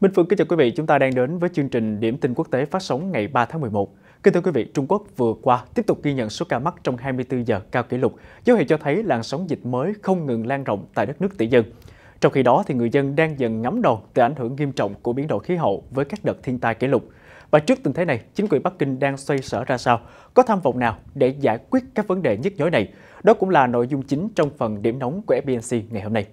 Minh Phương kính chào quý vị, chúng ta đang đến với chương trình Điểm tin quốc tế phát sóng ngày 3 tháng 11. Kính thưa quý vị, Trung Quốc vừa qua tiếp tục ghi nhận số ca mắc trong 24 giờ cao kỷ lục, dấu hiệu cho thấy làn sóng dịch mới không ngừng lan rộng tại đất nước tỷ dân. Trong khi đó, thì người dân đang dần ngấm đầu từ ảnh hưởng nghiêm trọng của biến đổi khí hậu với các đợt thiên tai kỷ lục. Và trước tình thế này, chính quyền Bắc Kinh đang xoay sở ra sao, có tham vọng nào để giải quyết các vấn đề nhức nhối này? Đó cũng là nội dung chính trong phần điểm nóng của FBNC ngày hôm nay.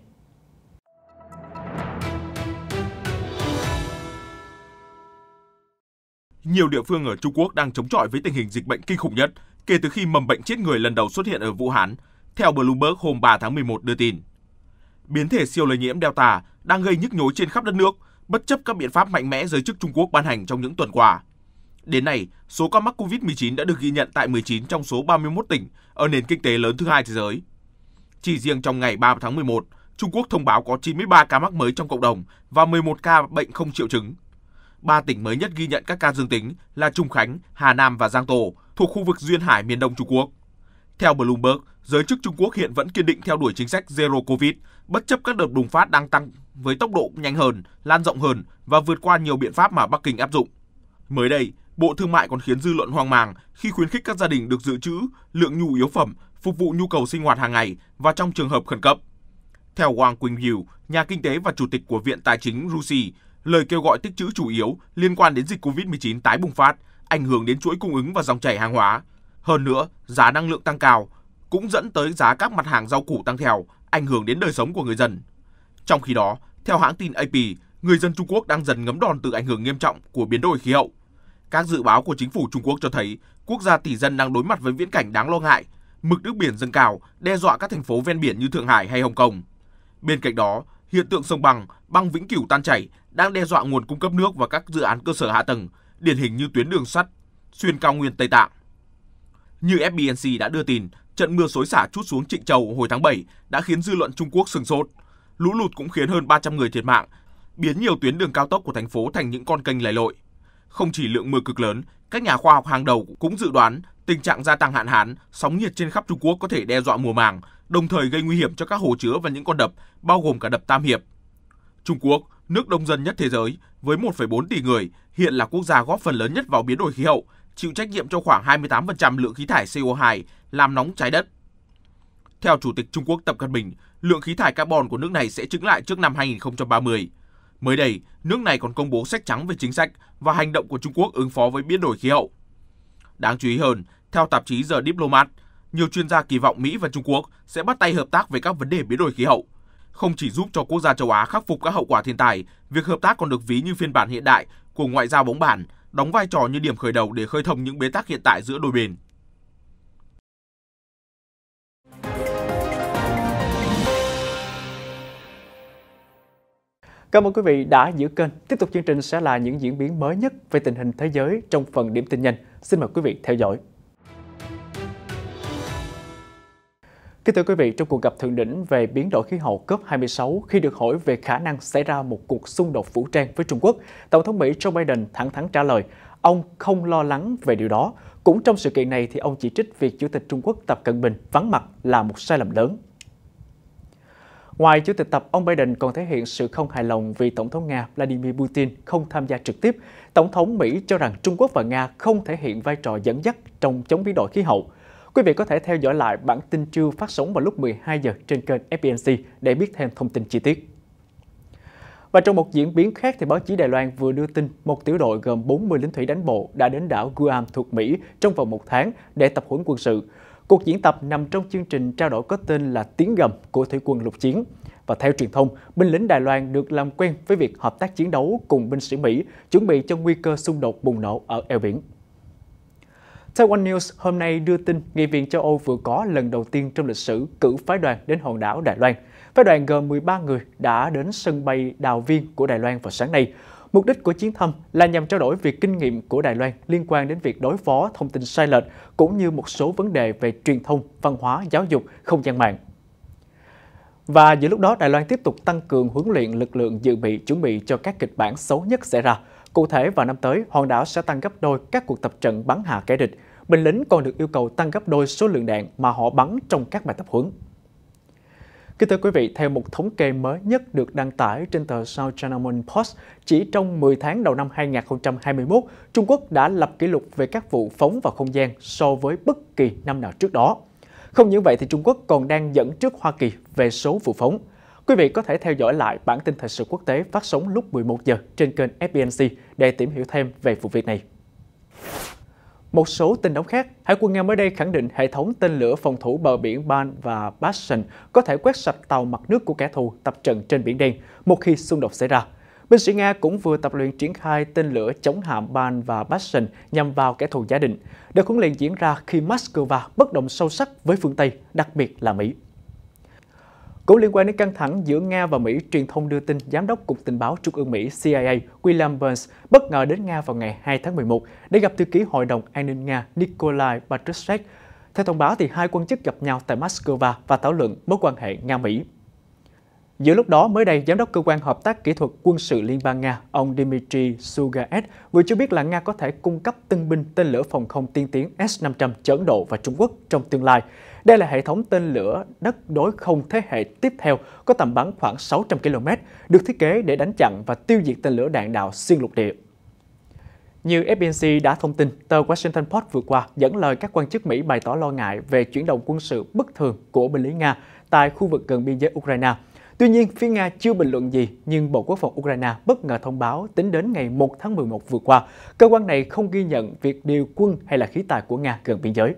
Nhiều địa phương ở Trung Quốc đang chống chọi với tình hình dịch bệnh kinh khủng nhất kể từ khi mầm bệnh chết người lần đầu xuất hiện ở Vũ Hán, theo Bloomberg hôm 3 tháng 11 đưa tin. Biến thể siêu lây nhiễm Delta đang gây nhức nhối trên khắp đất nước, bất chấp các biện pháp mạnh mẽ giới chức Trung Quốc ban hành trong những tuần qua. Đến nay, số ca mắc COVID-19 đã được ghi nhận tại 19 trong số 31 tỉnh ở nền kinh tế lớn thứ hai thế giới. Chỉ riêng trong ngày 3 tháng 11, Trung Quốc thông báo có 93 ca mắc mới trong cộng đồng và 11 ca bệnh không triệu chứng. 3 tỉnh mới nhất ghi nhận các ca dương tính là Trung Khánh, Hà Nam và Giang Tô, thuộc khu vực duyên hải miền đông Trung Quốc. Theo Bloomberg, giới chức Trung Quốc hiện vẫn kiên định theo đuổi chính sách Zero Covid, bất chấp các đợt bùng phát đang tăng với tốc độ nhanh hơn, lan rộng hơn và vượt qua nhiều biện pháp mà Bắc Kinh áp dụng. Mới đây, Bộ Thương mại còn khiến dư luận hoang mang khi khuyến khích các gia đình được dự trữ lượng nhu yếu phẩm phục vụ nhu cầu sinh hoạt hàng ngày và trong trường hợp khẩn cấp. Theo Wang Qingyu, nhà kinh tế và chủ tịch của Viện Tài chính Rusi, lời kêu gọi tích trữ chủ yếu liên quan đến dịch COVID-19 tái bùng phát, ảnh hưởng đến chuỗi cung ứng và dòng chảy hàng hóa. Hơn nữa, giá năng lượng tăng cao cũng dẫn tới giá các mặt hàng rau củ tăng theo, ảnh hưởng đến đời sống của người dân. Trong khi đó, theo hãng tin AP, người dân Trung Quốc đang dần ngấm đòn từ ảnh hưởng nghiêm trọng của biến đổi khí hậu. Các dự báo của chính phủ Trung Quốc cho thấy quốc gia tỷ dân đang đối mặt với viễn cảnh đáng lo ngại, mực nước biển dâng cao đe dọa các thành phố ven biển như Thượng Hải hay Hồng Kông. Bên cạnh đó, hiện tượng sông băng vĩnh cửu tan chảy đang đe dọa nguồn cung cấp nước và các dự án cơ sở hạ tầng, điển hình như tuyến đường sắt xuyên cao nguyên Tây Tạng. Như FBNC đã đưa tin, trận mưa xối xả trút xuống Trịnh Châu hồi tháng 7 đã khiến dư luận Trung Quốc sửng sốt. Lũ lụt cũng khiến hơn 300 người thiệt mạng, biến nhiều tuyến đường cao tốc của thành phố thành những con kênh lầy lội. Không chỉ lượng mưa cực lớn, các nhà khoa học hàng đầu cũng dự đoán tình trạng gia tăng hạn hán, sóng nhiệt trên khắp Trung Quốc có thể đe dọa mùa màng, đồng thời gây nguy hiểm cho các hồ chứa và những con đập, bao gồm cả đập Tam Hiệp. Trung Quốc, nước đông dân nhất thế giới, với 1,4 tỷ người, hiện là quốc gia góp phần lớn nhất vào biến đổi khí hậu, chịu trách nhiệm cho khoảng 28% lượng khí thải CO2 làm nóng trái đất. Theo Chủ tịch Trung Quốc Tập Cận Bình, lượng khí thải carbon của nước này sẽ chững lại trước năm 2030. Mới đây, nước này còn công bố sách trắng về chính sách và hành động của Trung Quốc ứng phó với biến đổi khí hậu. Đáng chú ý hơn, theo tạp chí The Diplomat, nhiều chuyên gia kỳ vọng Mỹ và Trung Quốc sẽ bắt tay hợp tác về các vấn đề biến đổi khí hậu. Không chỉ giúp cho quốc gia châu Á khắc phục các hậu quả thiên tai, việc hợp tác còn được ví như phiên bản hiện đại của ngoại giao bóng bàn, đóng vai trò như điểm khởi đầu để khơi thông những bế tắc hiện tại giữa đôi bên. Cảm ơn quý vị đã giữ kênh. Tiếp tục chương trình sẽ là những diễn biến mới nhất về tình hình thế giới trong phần điểm tin nhanh. Xin mời quý vị theo dõi. Kính thưa quý vị, trong cuộc gặp thượng đỉnh về biến đổi khí hậu COP26, khi được hỏi về khả năng xảy ra một cuộc xung đột vũ trang với Trung Quốc, Tổng thống Mỹ Joe Biden thẳng thắn trả lời, ông không lo lắng về điều đó. Cũng trong sự kiện này, thì ông chỉ trích việc Chủ tịch Trung Quốc Tập Cận Bình vắng mặt là một sai lầm lớn. Ngoài Chủ tịch Tập, ông Biden còn thể hiện sự không hài lòng vì Tổng thống Nga Vladimir Putin không tham gia trực tiếp. Tổng thống Mỹ cho rằng Trung Quốc và Nga không thể hiện vai trò dẫn dắt trong chống biến đổi khí hậu. Quý vị có thể theo dõi lại bản tin trưa phát sóng vào lúc 12 giờ trên kênh FBNC để biết thêm thông tin chi tiết. Và trong một diễn biến khác, thì báo chí Đài Loan vừa đưa tin một tiểu đội gồm 40 lính thủy đánh bộ đã đến đảo Guam thuộc Mỹ trong vòng 1 tháng để tập huấn quân sự. Cuộc diễn tập nằm trong chương trình trao đổi có tên là Tiếng Gầm của Thủy quân lục chiến. Và theo truyền thông, binh lính Đài Loan được làm quen với việc hợp tác chiến đấu cùng binh sĩ Mỹ, chuẩn bị cho nguy cơ xung đột bùng nổ ở eo biển. Taiwan News hôm nay đưa tin Nghị viện châu Âu vừa có lần đầu tiên trong lịch sử cử phái đoàn đến hòn đảo Đài Loan. Phái đoàn gồm 13 người đã đến sân bay Đào Viên của Đài Loan vào sáng nay. Mục đích của chuyến thăm là nhằm trao đổi về kinh nghiệm của Đài Loan liên quan đến việc đối phó thông tin sai lệch, cũng như một số vấn đề về truyền thông, văn hóa, giáo dục, không gian mạng. Và giữa lúc đó, Đài Loan tiếp tục tăng cường huấn luyện lực lượng dự bị chuẩn bị cho các kịch bản xấu nhất xảy ra. Cụ thể, vào năm tới, hòn đảo sẽ tăng gấp đôi các cuộc tập trận bắn hạ kẻ địch. Binh lính còn được yêu cầu tăng gấp đôi số lượng đạn mà họ bắn trong các bài tập huấn. Kính thưa quý vị, theo một thống kê mới nhất được đăng tải trên tờ South China Morning Post, chỉ trong 10 tháng đầu năm 2021, Trung Quốc đã lập kỷ lục về các vụ phóng vào không gian so với bất kỳ năm nào trước đó. Không những vậy thì Trung Quốc còn đang dẫn trước Hoa Kỳ về số vụ phóng. Quý vị có thể theo dõi lại bản tin thời sự quốc tế phát sóng lúc 11 giờ trên kênh FBNC để tìm hiểu thêm về vụ việc này. Một số tin nóng khác, Hải quân Nga mới đây khẳng định hệ thống tên lửa phòng thủ bờ biển Ban và Bastion có thể quét sạch tàu mặt nước của kẻ thù tập trận trên Biển Đen một khi xung đột xảy ra. Binh sĩ Nga cũng vừa tập luyện triển khai tên lửa chống hạm Ban và Bastion nhằm vào kẻ thù giả định. Đợt huấn luyện diễn ra khi Moscow bất đồng sâu sắc với phương Tây, đặc biệt là Mỹ. Cũng liên quan đến căng thẳng giữa Nga và Mỹ, truyền thông đưa tin Giám đốc Cục Tình báo Trung ương Mỹ CIA William Burns bất ngờ đến Nga vào ngày 2 tháng 11 để gặp thư ký Hội đồng An ninh Nga Nikolai Patrushev. Theo thông báo, thì hai quan chức gặp nhau tại Moscow và thảo luận mối quan hệ Nga-Mỹ. Giữa lúc đó, mới đây, Giám đốc Cơ quan Hợp tác Kỹ thuật Quân sự Liên bang Nga, ông Dmitry Sugaev, vừa cho biết là Nga có thể cung cấp tân binh tên lửa phòng không tiên tiến S-500 cho Ấn Độ và Trung Quốc trong tương lai. Đây là hệ thống tên lửa đất đối không thế hệ tiếp theo có tầm bắn khoảng 600 km, được thiết kế để đánh chặn và tiêu diệt tên lửa đạn đạo xuyên lục địa. Như FBNC đã thông tin, tờ Washington Post vừa qua dẫn lời các quan chức Mỹ bày tỏ lo ngại về chuyển động quân sự bất thường của binh lính Nga tại khu vực gần biên giới Ukraine. Tuy nhiên, phía Nga chưa bình luận gì, nhưng Bộ Quốc phòng Ukraine bất ngờ thông báo tính đến ngày 1 tháng 11 vừa qua, cơ quan này không ghi nhận việc điều quân hay là khí tài của Nga gần biên giới.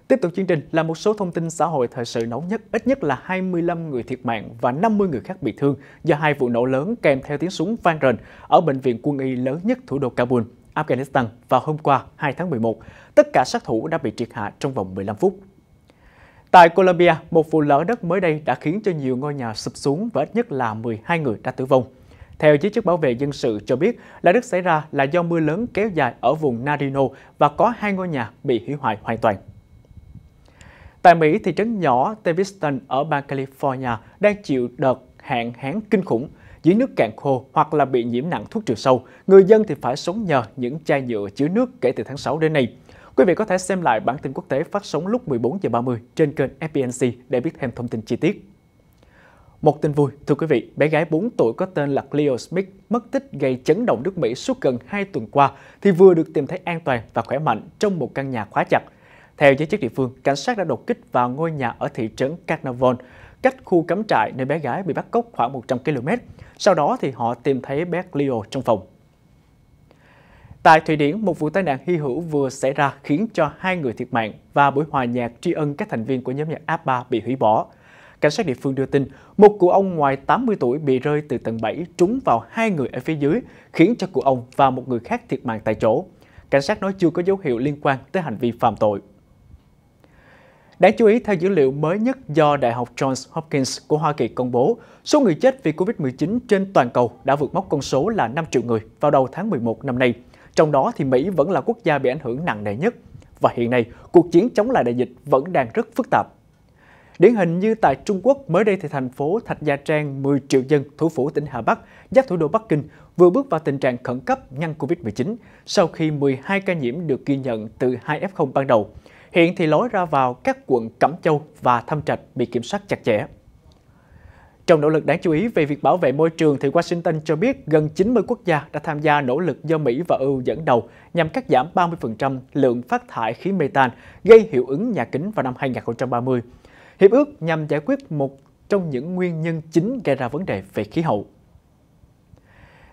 Tiếp tục chương trình là một số thông tin xã hội thời sự nóng nhất, ít nhất là 25 người thiệt mạng và 50 người khác bị thương do hai vụ nổ lớn kèm theo tiếng súng vang rền ở bệnh viện quân y lớn nhất thủ đô Kabul, Afghanistan vào hôm qua 2 tháng 11. Tất cả sát thủ đã bị triệt hạ trong vòng 15 phút. Tại Colombia, một vụ lở đất mới đây đã khiến cho nhiều ngôi nhà sụp xuống và ít nhất là 12 người đã tử vong. Theo giới chức bảo vệ dân sự cho biết, lở đất xảy ra là do mưa lớn kéo dài ở vùng Nariño và có 2 ngôi nhà bị hủy hoại hoàn toàn. Tại Mỹ, thị trấn nhỏ Teviston ở bang California đang chịu đợt hạn hán kinh khủng. Dưới nước cạn khô hoặc là bị nhiễm nặng thuốc trừ sâu, người dân thì phải sống nhờ những chai nhựa chứa nước kể từ tháng 6 đến nay. Quý vị có thể xem lại bản tin quốc tế phát sóng lúc 14 giờ 30 trên kênh FBNC để biết thêm thông tin chi tiết. Một tin vui, thưa quý vị, bé gái 4 tuổi có tên là Cleo Smith mất tích gây chấn động nước Mỹ suốt gần 2 tuần qua thì vừa được tìm thấy an toàn và khỏe mạnh trong một căn nhà khóa chặt. Theo giới chức địa phương, cảnh sát đã đột kích vào ngôi nhà ở thị trấn Carnarvon, cách khu cắm trại nơi bé gái bị bắt cóc khoảng 100 km. Sau đó thì họ tìm thấy bé Cleo trong phòng. Tại Thụy Điển, một vụ tai nạn hy hữu vừa xảy ra khiến cho 2 người thiệt mạng và buổi hòa nhạc tri ân các thành viên của nhóm nhạc ABBA bị hủy bỏ. Cảnh sát địa phương đưa tin, một cụ ông ngoài 80 tuổi bị rơi từ tầng 7 trúng vào 2 người ở phía dưới, khiến cho cụ ông và một người khác thiệt mạng tại chỗ. Cảnh sát nói chưa có dấu hiệu liên quan tới hành vi phạm tội. Đáng chú ý, theo dữ liệu mới nhất do Đại học Johns Hopkins của Hoa Kỳ công bố, số người chết vì Covid-19 trên toàn cầu đã vượt mốc con số là 5 triệu người vào đầu tháng 11 năm nay. Trong đó thì Mỹ vẫn là quốc gia bị ảnh hưởng nặng nề nhất. Và hiện nay, cuộc chiến chống lại đại dịch vẫn đang rất phức tạp. Điển hình như tại Trung Quốc, mới đây thì thành phố Thạch Gia Trang, 10 triệu dân, thủ phủ tỉnh Hà Bắc, giáp thủ đô Bắc Kinh, vừa bước vào tình trạng khẩn cấp ngăn Covid-19 sau khi 12 ca nhiễm được ghi nhận từ 2 F0 ban đầu. Hiện thì lối ra vào các quận Cẩm Châu và Thâm Trạch bị kiểm soát chặt chẽ. Trong nỗ lực đáng chú ý về việc bảo vệ môi trường, thì Washington cho biết gần 90 quốc gia đã tham gia nỗ lực do Mỹ và EU dẫn đầu nhằm cắt giảm 30% lượng phát thải khí metan gây hiệu ứng nhà kính vào năm 2030. Hiệp ước nhằm giải quyết một trong những nguyên nhân chính gây ra vấn đề về khí hậu.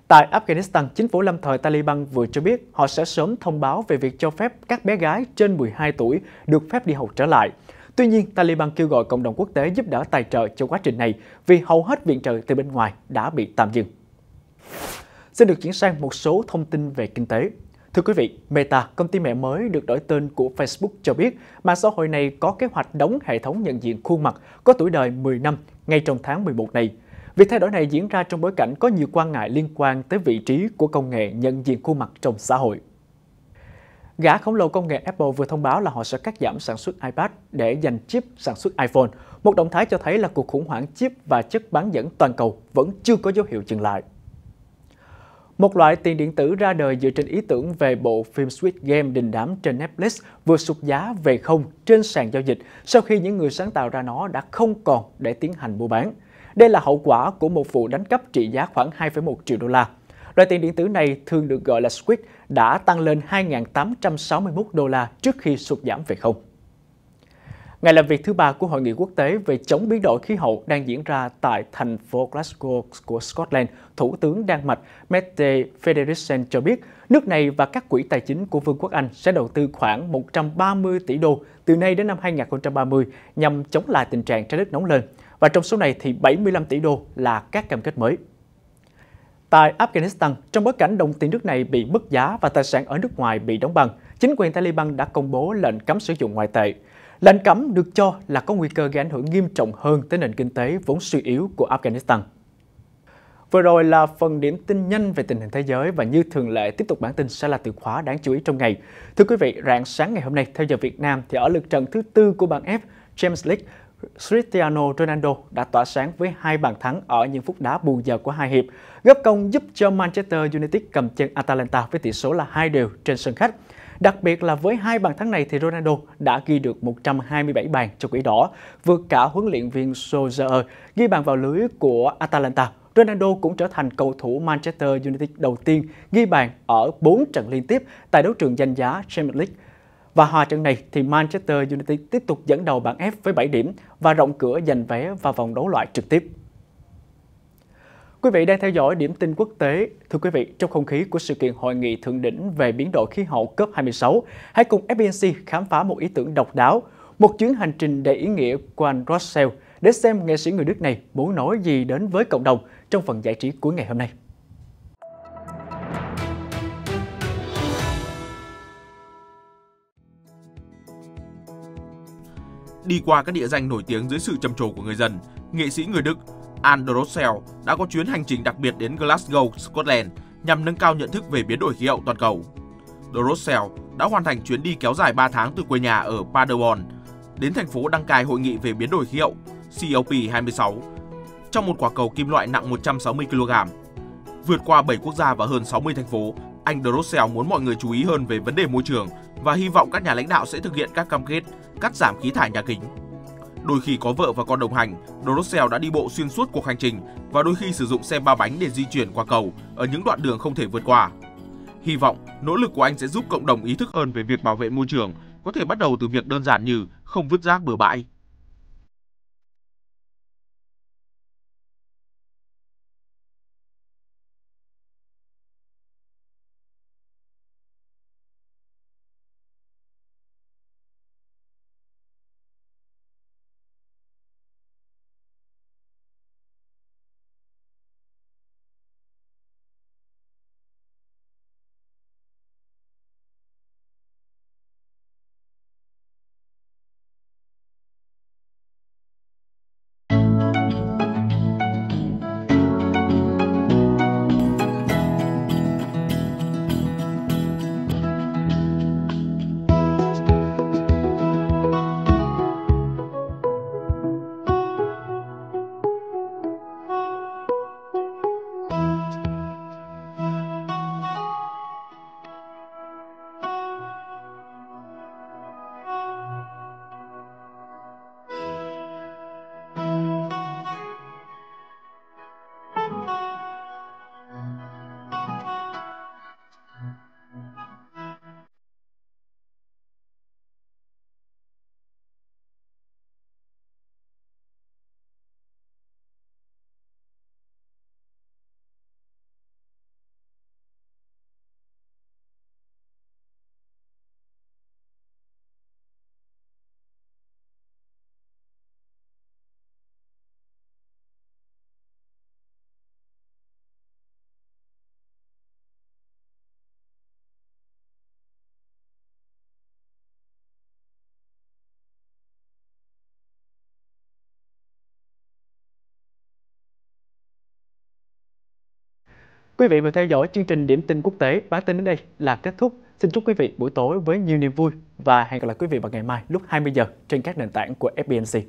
Tại Afghanistan, chính phủ lâm thời Taliban vừa cho biết họ sẽ sớm thông báo về việc cho phép các bé gái trên 12 tuổi được phép đi học trở lại. Tuy nhiên, Taliban kêu gọi cộng đồng quốc tế giúp đỡ tài trợ cho quá trình này vì hầu hết viện trợ từ bên ngoài đã bị tạm dừng. Xin được chuyển sang một số thông tin về kinh tế. Thưa quý vị, Meta, công ty mẹ mới được đổi tên của Facebook cho biết mạng xã hội này có kế hoạch đóng hệ thống nhận diện khuôn mặt có tuổi đời 10 năm ngay trong tháng 11 này. Việc thay đổi này diễn ra trong bối cảnh có nhiều quan ngại liên quan tới vị trí của công nghệ nhận diện khuôn mặt trong xã hội. Gã khổng lồ công nghệ Apple vừa thông báo là họ sẽ cắt giảm sản xuất iPad để dành chip sản xuất iPhone, một động thái cho thấy là cuộc khủng hoảng chip và chất bán dẫn toàn cầu vẫn chưa có dấu hiệu dừng lại. Một loại tiền điện tử ra đời dựa trên ý tưởng về bộ phim Squid Game đình đám trên Netflix vừa sụt giá về không trên sàn giao dịch sau khi những người sáng tạo ra nó đã không còn để tiến hành mua bán. Đây là hậu quả của một vụ đánh cắp trị giá khoảng 2,1 triệu đô la. Loại tiền điện tử này thường được gọi là Squid đã tăng lên 2.861 đô la trước khi sụt giảm về không. Ngày làm việc thứ ba của Hội nghị quốc tế về chống biến đổi khí hậu đang diễn ra tại thành phố Glasgow của Scotland, Thủ tướng Đan Mạch Mette Frederiksen cho biết nước này và các quỹ tài chính của Vương quốc Anh sẽ đầu tư khoảng 130 tỷ đô từ nay đến năm 2030 nhằm chống lại tình trạng trái đất nóng lên. Và trong số này thì 75 tỷ đô là các cam kết mới. Tại Afghanistan, trong bối cảnh đồng tiền nước này bị mất giá và tài sản ở nước ngoài bị đóng băng, chính quyền Taliban đã công bố lệnh cấm sử dụng ngoại tệ. Lệnh cấm được cho là có nguy cơ gây ảnh hưởng nghiêm trọng hơn tới nền kinh tế vốn suy yếu của Afghanistan. Vừa rồi là phần điểm tin nhanh về tình hình thế giới và như thường lệ tiếp tục bản tin sẽ là từ khóa đáng chú ý trong ngày. Thưa quý vị, rạng sáng ngày hôm nay theo giờ Việt Nam thì ở lượt trận thứ tư của bảng F Champions League, Cristiano Ronaldo đã tỏa sáng với 2 bàn thắng ở những phút đá bù giờ của hai hiệp, góp công giúp cho Manchester United cầm chân Atalanta với tỷ số là 2-2 trên sân khách. Đặc biệt là với 2 bàn thắng này thì Ronaldo đã ghi được 127 bàn cho Quỷ Đỏ, vượt cả huấn luyện viên Solskjaer ghi bàn vào lưới của Atalanta. Ronaldo cũng trở thành cầu thủ Manchester United đầu tiên ghi bàn ở 4 trận liên tiếp tại đấu trường danh giá Champions League. Và hòa trận này thì Manchester United tiếp tục dẫn đầu bảng F với 7 điểm và rộng cửa giành vé vào vòng đấu loại trực tiếp. Quý vị đang theo dõi điểm tin quốc tế. Thưa quý vị, trong không khí của sự kiện hội nghị thượng đỉnh về biến đổi khí hậu COP26, hãy cùng FBNC khám phá một ý tưởng độc đáo, một chuyến hành trình đầy ý nghĩa của anh Russell để xem nghệ sĩ người Đức này muốn nói gì đến với cộng đồng trong phần giải trí cuối ngày hôm nay. Đi qua các địa danh nổi tiếng dưới sự trầm trồ của người dân, nghệ sĩ người Đức Anne Rossell đã có chuyến hành trình đặc biệt đến Glasgow, Scotland nhằm nâng cao nhận thức về biến đổi khí hậu toàn cầu. Rossell đã hoàn thành chuyến đi kéo dài 3 tháng từ quê nhà ở Paderborn đến thành phố đăng cai hội nghị về biến đổi khí hậu COP26 trong một quả cầu kim loại nặng 160 kg. Vượt qua 7 quốc gia và hơn 60 thành phố, anh Rossell muốn mọi người chú ý hơn về vấn đề môi trường và hy vọng các nhà lãnh đạo sẽ thực hiện các cam kết cắt giảm khí thải nhà kính. Đôi khi có vợ và con đồng hành, Rossell đã đi bộ xuyên suốt cuộc hành trình và đôi khi sử dụng xe ba bánh để di chuyển qua cầu ở những đoạn đường không thể vượt qua. Hy vọng nỗ lực của anh sẽ giúp cộng đồng ý thức hơn về việc bảo vệ môi trường, có thể bắt đầu từ việc đơn giản như không vứt rác bừa bãi. Quý vị vừa theo dõi chương trình Điểm tin quốc tế. Bản tin đến đây là kết thúc. Xin chúc quý vị buổi tối với nhiều niềm vui và hẹn gặp lại quý vị vào ngày mai lúc 20 giờ trên các nền tảng của FBNC.